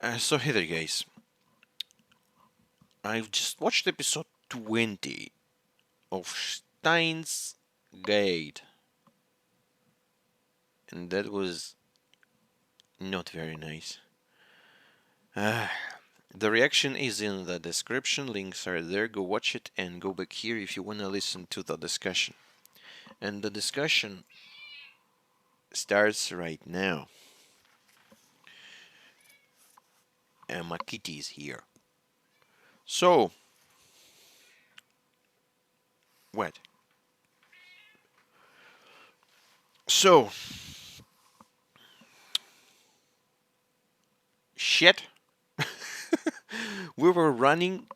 So hey there, guys. I've just watched episode 20 of Steins Gate, and that was not very nice. Uh, the reaction is in the description, links are there, go watch it, and go back here if you want to listen to the discussion. And the discussion starts right now. And my kitty is here. So, what? So, shit. We were running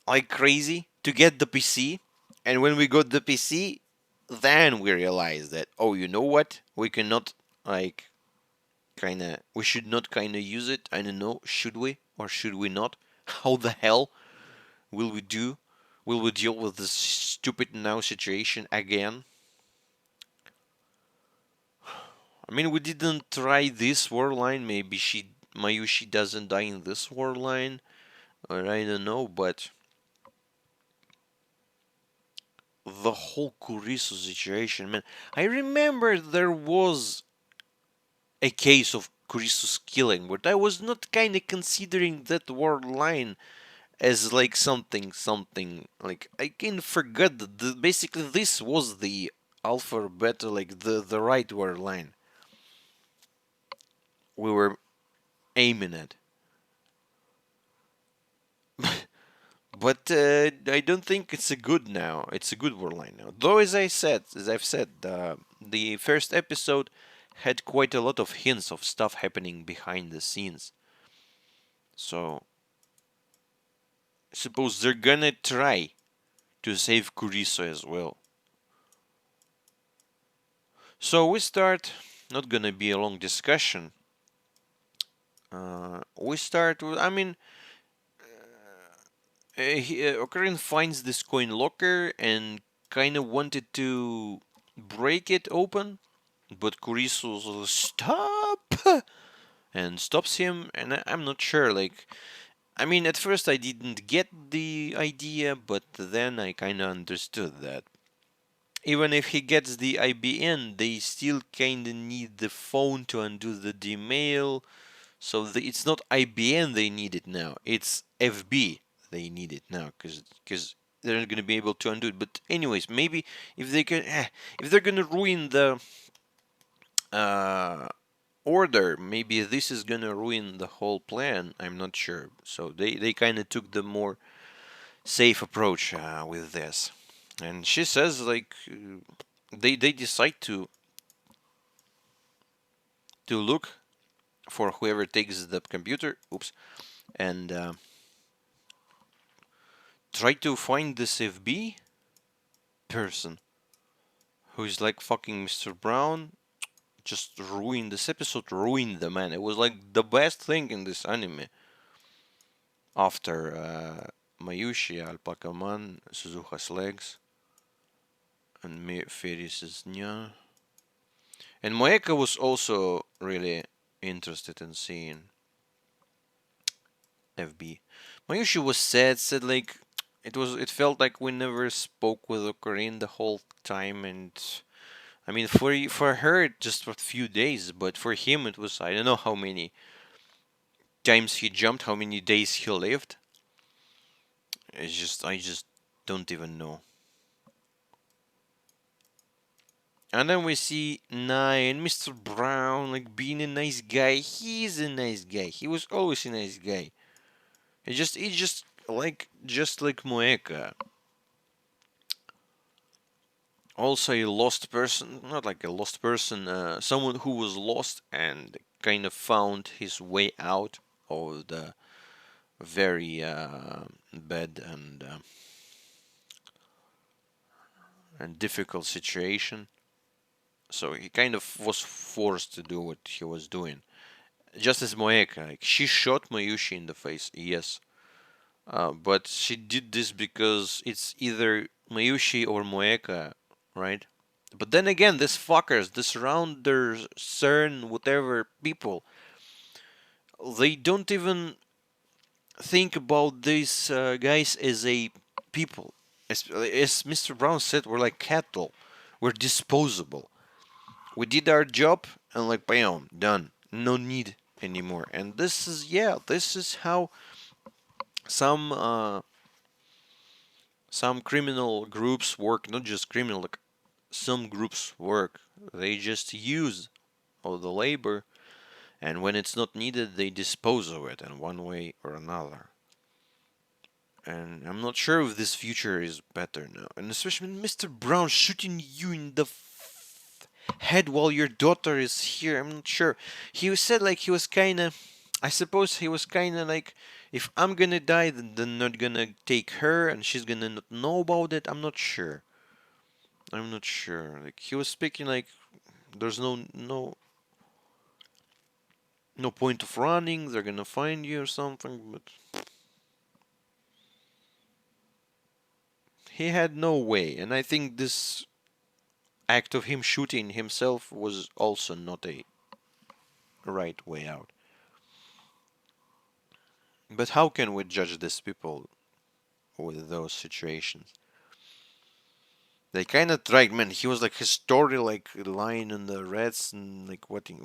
like crazy to get the PC. And when we got the PC, then we realized that, oh, you know what? We cannot, like, we should not use it. I don't know, should we or should we not? How the hell will we do? Will we deal with this stupid now situation again? I mean, we didn't try this war line. Maybe Mayushi doesn't die in this war line, or I don't know, but the whole Kurisu situation, man. I remember there was a case of Kurisu's killing, but I was not kind of considering that word line as like something. Like I can forget that basically this was the alpha or beta, like the right word line we were aiming at. But I don't think it's a good now. It's a good word line now. Though, as I've said, the first episode had quite a lot of hints of stuff happening behind the scenes. So, I suppose they're gonna try to save Kuriso as well. So we start. Not gonna be a long discussion. We start with. I mean, Ocarina finds this coin locker and kind of wanted to break it open, but Kurisu stop and stops him. And I'm not sure. Like, I mean, at first I didn't get the idea, but then I kind of understood that even if he gets the IBN, they still kind of need the phone to undo the Dmail. So it's not IBN they need it now. It's FB they need it now because they're not going to be able to undo it. But anyways, maybe if they can, if they're going to ruin the uh, order, maybe this is going to ruin the whole plan. I'm not sure. So they kind of took the more safe approach with this. And she says like they decide to look for whoever takes the computer. Oops, and try to find this FB person who's like fucking Mr. Brown. Just ruined this episode, ruined the man. It was like the best thing in this anime after Mayushi, Alpaca Man, Suzuha's legs, and Ferris's nya. And Moeka was also really interested in seeing FB. Mayushi was sad, said like it felt like we never spoke with Ocarina the whole time, and I mean for her just for a few days, but for him it was I don't know how many times he jumped, how many days he lived. It's just I just don't even know. And then we see Nine, Mr. Brown, like being a nice guy. He's a nice guy. He was always a nice guy. He just like Moeka. Also a lost person, not like a lost person, someone who was lost and kind of found his way out of the very bad and difficult situation. So he kind of was forced to do what he was doing. Just as Moeka, like she shot Mayushi in the face, yes, but she did this because it's either Mayushi or Moeka, right? But then again, these fuckers, this rounders, CERN, whatever people, they don't even think about these guys as a people. As Mr. Brown said, we're like cattle. We're disposable. We did our job and like bam, done. No need anymore. And this is this is how some uh, some criminal groups work. Not just criminal, like some groups work. They just use all the labor, and when it's not needed, they dispose of it in one way or another. And I'm not sure if this future is better now. And especially Mr. Brown shooting you in the head while your daughter is here. I'm not sure. He said like he was kind of. I suppose he was kind of like, if I'm gonna die, then they're not gonna take her, and she's gonna not know about it. I'm not sure. I'm not sure. Like he was speaking like there's no point of running. They're gonna find you or something. But he had no way, and I think this act of him shooting himself was also not a right way out. But how can we judge these people with those situations? They kind of tried, man. He was like his story, like lying on the rats and like wanting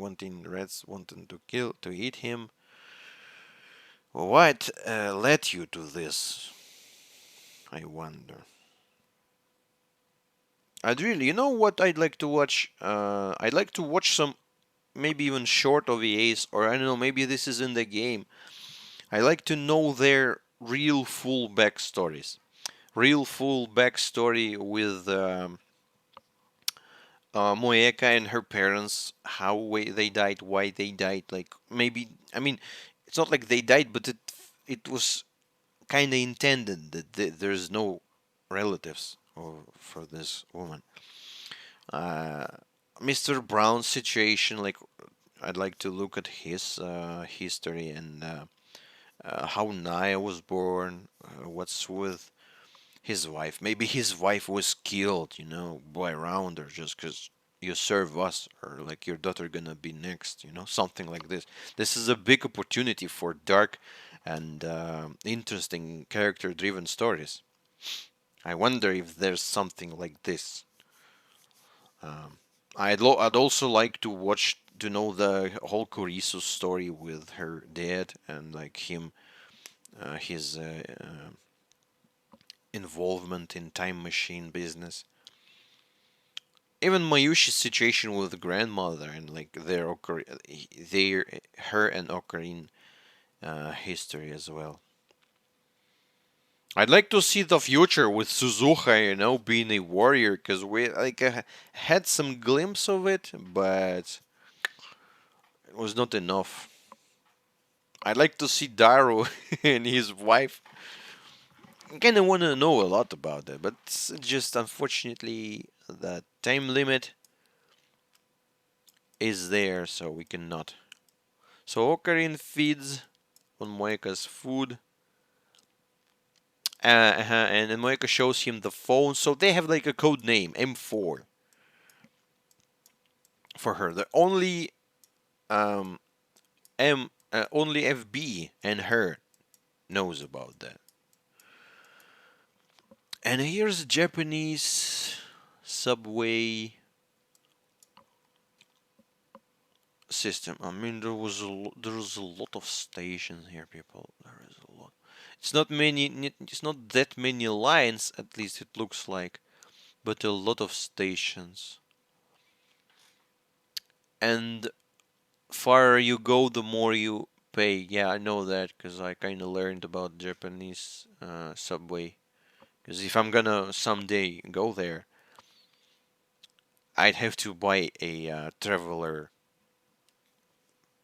rats wanting to eat him. What led you to this? I wonder. I'd really, you know what I'd like to watch? I'd like to watch some, maybe even short OVAs, or I don't know, maybe this is in the game. I like to know their real full backstories. Real full backstory with Moeka and her parents, how they died, why they died. Like maybe, I mean, it's not like they died, but it was kind of intended that there's no relatives for this woman. Uh, Mr. Brown's situation, like I'd like to look at his history and how Naya was born, what's with his wife. Maybe his wife was killed, by Rounder just because you serve us, or like your daughter gonna be next, something like this. This is a big opportunity for dark and interesting character-driven stories. I wonder if there's something like this. Um, I'd also like to watch to know the whole Kurisu story with her dad and like his involvement in time machine business. Even Mayushi's situation with the grandmother and like their her and Ocarina history as well. I'd like to see the future with Suzuka, being a warrior, because we like had some glimpse of it, but it was not enough. I'd like to see Daru and his wife. I kind of want to know a lot about that, but it's just unfortunately the time limit is there, so we cannot. So Ocarina feeds on Moeka's food, and then Moeka shows him the phone. So they have like a code name, M4, for her. The only um only FB and her knows about that. And here's a Japanese subway system. I mean, there's a lot of stations here, people. There is a lot. It's not many. It's not that many lines. At least it looks like, but a lot of stations. And farther you go, the more you pay. Yeah, I know that because I kind of learned about Japanese subway. Because if I'm gonna someday go there, I'd have to buy a traveler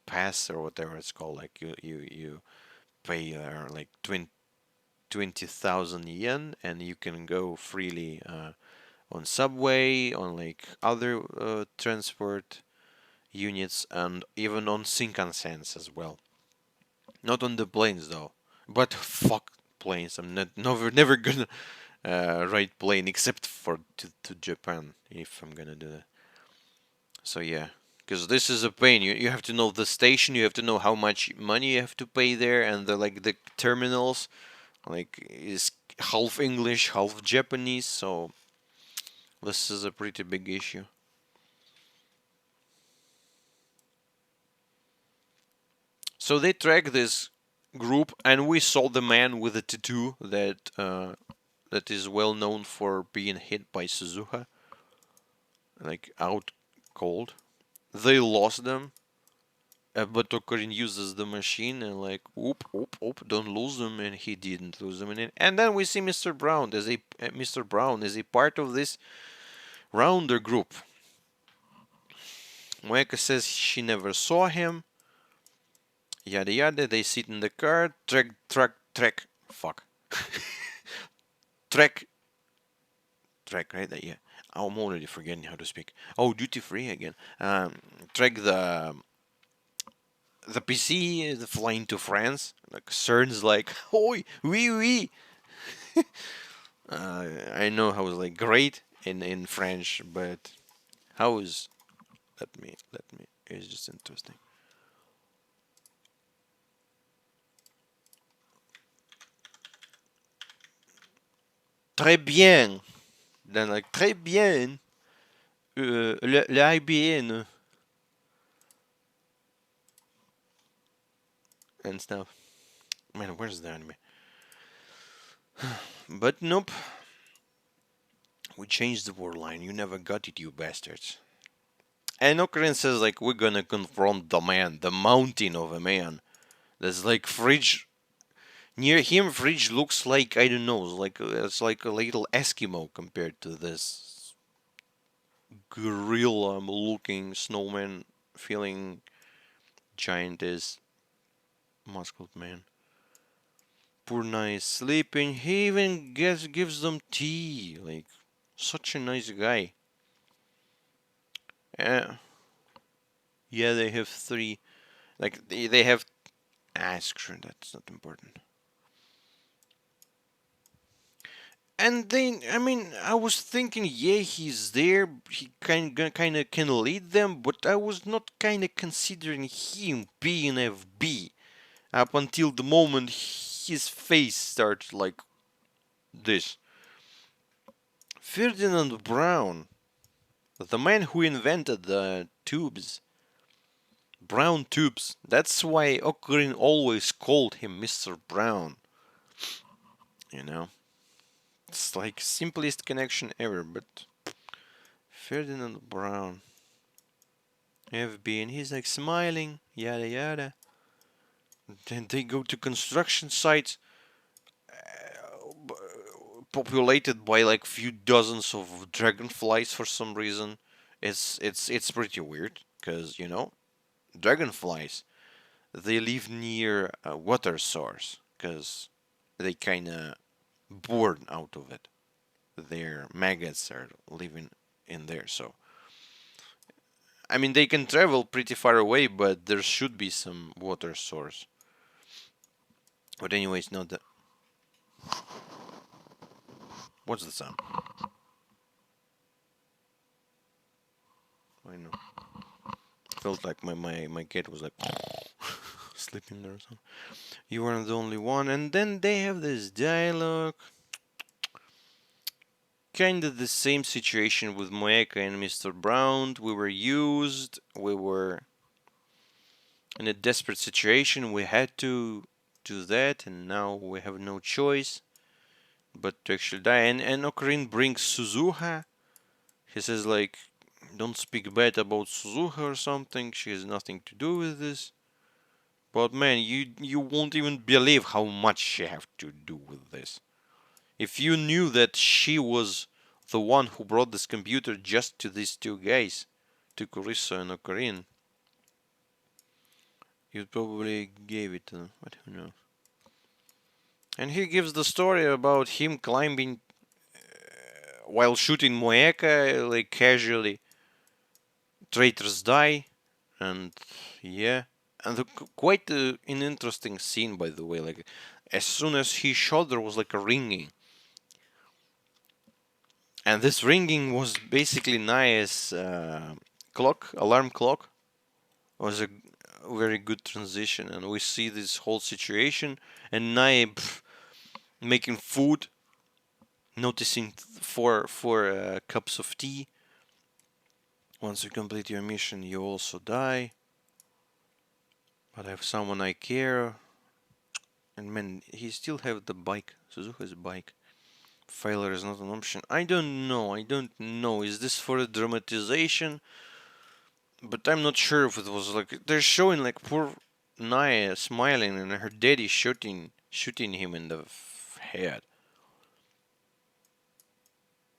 pass or whatever it's called. Like you pay like 20,000 yen and you can go freely on subway, on like other transport units, and even on Shinkansen as well. Not on the planes though. But fuck planes. I'm never gonna ride plane except for to Japan if I'm gonna do that. So yeah. Because this is a pain. You have to know the station. You have to know how much money you have to pay there, and the terminals, like is half English, half Japanese. So this is a pretty big issue. So they track this group, and we saw the man with the tattoo that is well known for being hit by Suzuha, like out cold. They lost them, but Tokarin uses the machine and like, oop, oop, oop, don't lose them, and he didn't lose them. And then we see Mr. Brown as a part of this rounder group. Moeka says she never saw him. Yada yada. They sit in the car. Fuck. Track. Right? Yeah. I'm already forgetting how to speak. Oh, duty free again. Track the PC, the flying to France. Like CERN's like, oi, oui. I know how it's like great in French, but how is let me. It's just interesting. Très bien. Then like très bien. Le IBN and stuff. Man, where's the anime? But nope. We changed the word line. You never got it, you bastards. And Ocarina says like we're gonna confront the man, the mountain of a man. There's like fridge near him. Fridge looks like I don't know, like it's like a little Eskimo compared to this gorilla-looking snowman feeling giant is muscled man. Poor nice sleeping. He even gives them tea. Like such a nice guy. Yeah, yeah. They have three. Like they have. Screw. That's not important. And then, I mean, I was thinking, yeah, he's there. He kind of can lead them, but I was not kind of considering him being FB up until the moment his face started like this. Ferdinand Brown, the man who invented the tubes, brown tubes. That's why Ocarina always called him Mr. Brown. You know, it's like simplest connection ever, but Ferdinand Brown. FB, and he's like smiling, yada yada. Then they go to construction sites populated by like few dozens of dragonflies for some reason. It's pretty weird because dragonflies they live near a water source because they kind of born out of it. Their maggots are living in there, so I mean, they can travel pretty far away, but there should be some water source. But anyways, not that. What's the sound? I know. Felt like my cat was like sleeping there or something. You weren't the only one. And then they have this dialogue. Kind of the same situation with Moeka and Mr. Brown. We were used. We were in a desperate situation. We had to do that, and now we have no choice but to actually die. And Ocarina brings Suzuha. He says like, don't speak bad about Suzuha or something. She has nothing to do with this. But man, you won't even believe how much she have to do with this. If you knew that she was the one who brought this computer just to these two guys, to Kuriso and Ocarina, you'd probably gave it to them. But who knows? And he gives the story about him climbing while shooting Moeka, like casually. Traitors die, and yeah, and quite an interesting scene, by the way. Like, as soon as he shot, there was like a ringing, and this ringing was basically Naya's clock, alarm clock, was a very good transition, and we see this whole situation, and Nai making food, noticing four cups of tea. Once you complete your mission, you also die. But I have someone I care, and man, he still have the bike. Suzuka's bike. Failure is not an option. I don't know. I don't know. Is this for a dramatization? But I'm not sure if it was like they're showing like poor Naya smiling and her daddy shooting him in the head.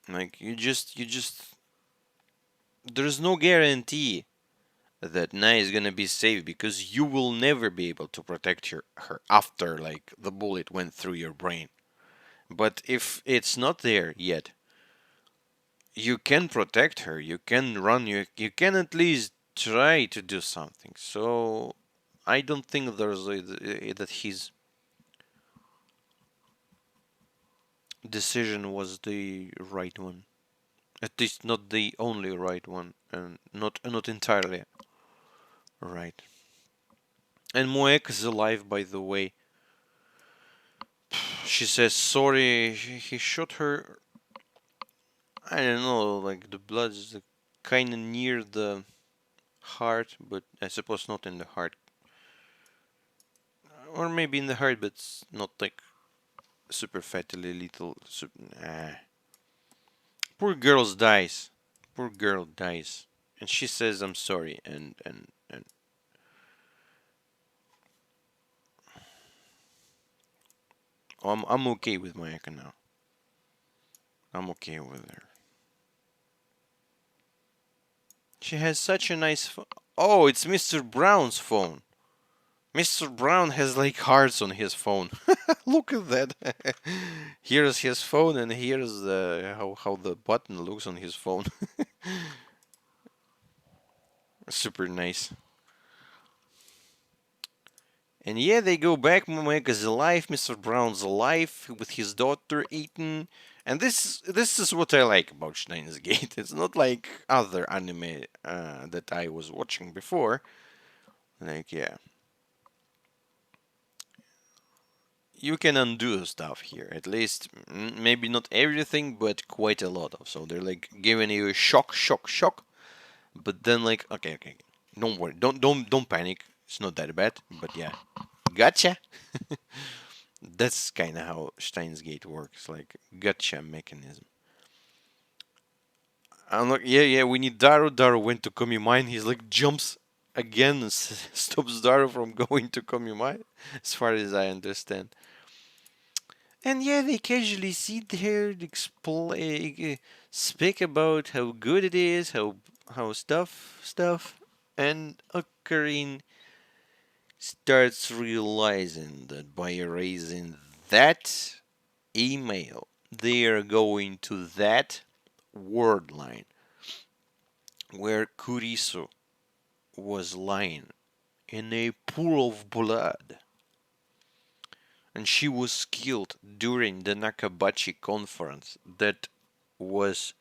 Like you just there's no guarantee that Naya is gonna be safe because you will never be able to protect her after like the bullet went through your brain. But if it's not there yet, you can protect her. You can run. You can at least try to do something. So I don't think that his decision was the right one. At least not the only right one, and not entirely right. And Moek is alive, by the way. She says sorry. He shot her. I don't know. Like the blood is kind of near the heart, but I suppose not in the heart, or maybe in the heart, but it's not like super fatally lethal. Poor girl dies. Poor girl dies, and she says I'm sorry, and I'm okay with Mayaka now. I'm okay with her. She has such a nice phone. Oh, it's Mr. Brown's phone. Mr. Brown has like hearts on his phone. Look at that. Here's his phone, and here's how the button looks on his phone. Super nice. And yeah, they go back. Momega's alive. Mr. Brown's alive with his daughter Ethan. And this is what I like about Steins Gate. It's not like other anime that I was watching before. Like yeah, you can undo stuff here. At least maybe not everything, but quite a lot of. So they're like giving you a shock, shock, shock. But then like okay, don't worry, don't panic. It's not that bad. But yeah, gotcha. That's kind of how Steins Gate works, like gotcha mechanism. I'm like, yeah, we need Daru. Daru went to Komimine. He's like jumps again and stops Daru from going to Komimine, as far as I understand. And yeah, they casually sit there, speak about how good it is, how stuff, and Ocarina starts realizing that by erasing that email, they are going to that word line where Kurisu was lying in a pool of blood, and she was killed during the Nakabachi conference that was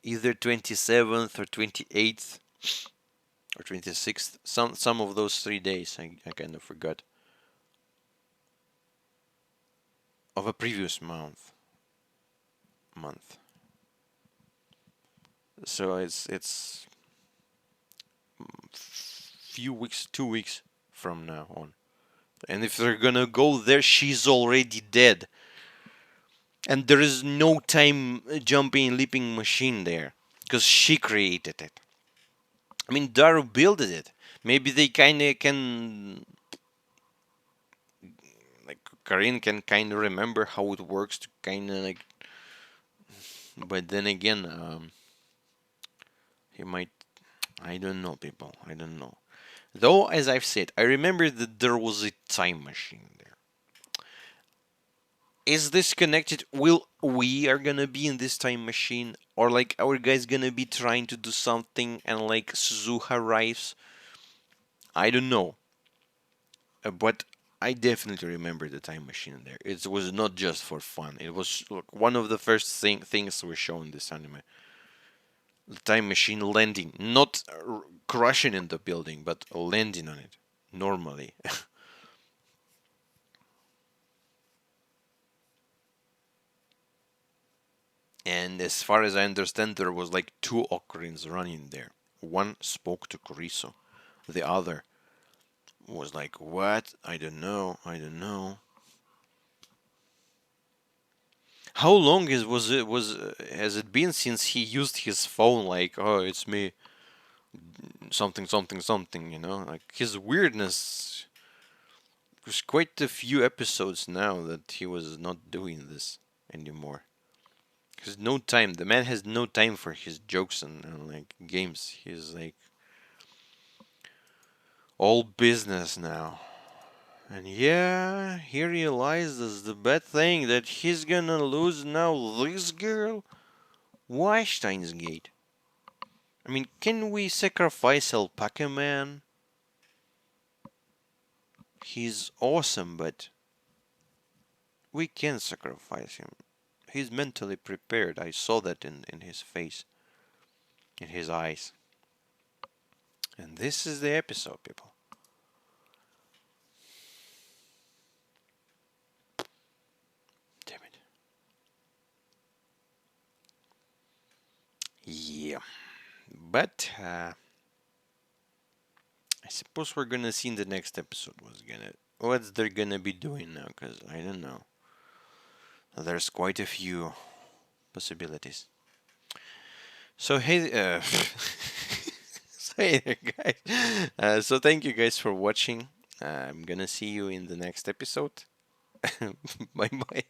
either 27th or 28th or 26th, some of those 3 days. I kind of forgot, of a previous month. So it's few weeks, 2 weeks from now on. And if they're gonna go there, she's already dead. And there is no time jumping, leaping machine there. Because she created it. I mean, Daru built it. Maybe they kinda can. Like, Karin can kinda remember how it works to kinda like. But then again, he might. I don't know, people. I don't know. Though, as I've said, I remember that there was a time machine there. Is this connected? Will we are gonna be in this time machine, or like our guys gonna be trying to do something and like Suzuha arrives? I don't know, but I definitely remember the time machine there. It was not just for fun. It was like one of the first things were shown in this anime. The time machine landing, not crashing in the building, but landing on it normally. And as far as I understand, there was like two ocarins running there. One spoke to Kuriso. The other was like, "What? I don't know. I don't know." How long is was it was has it been since he used his phone? Like, oh, it's me, something, something, something. Like his weirdness. There's quite a few episodes now that he was not doing this anymore. Because no time. The man has no time for his jokes and like games. He's like all business now. And yeah, he realizes the bad thing that he's gonna lose now this girl. Why Steins Gate? I mean, can we sacrifice Alpaca Man? He's awesome, but we can sacrifice him. He's mentally prepared. I saw that in his face, in his eyes. And this is the episode, people. Damn it. Yeah. But I suppose we're gonna see in the next episode what they're gonna be doing now, because I don't know. There's quite a few possibilities. So hey, so hey there, guys. So thank you guys for watching. I'm gonna see you in the next episode. Bye bye.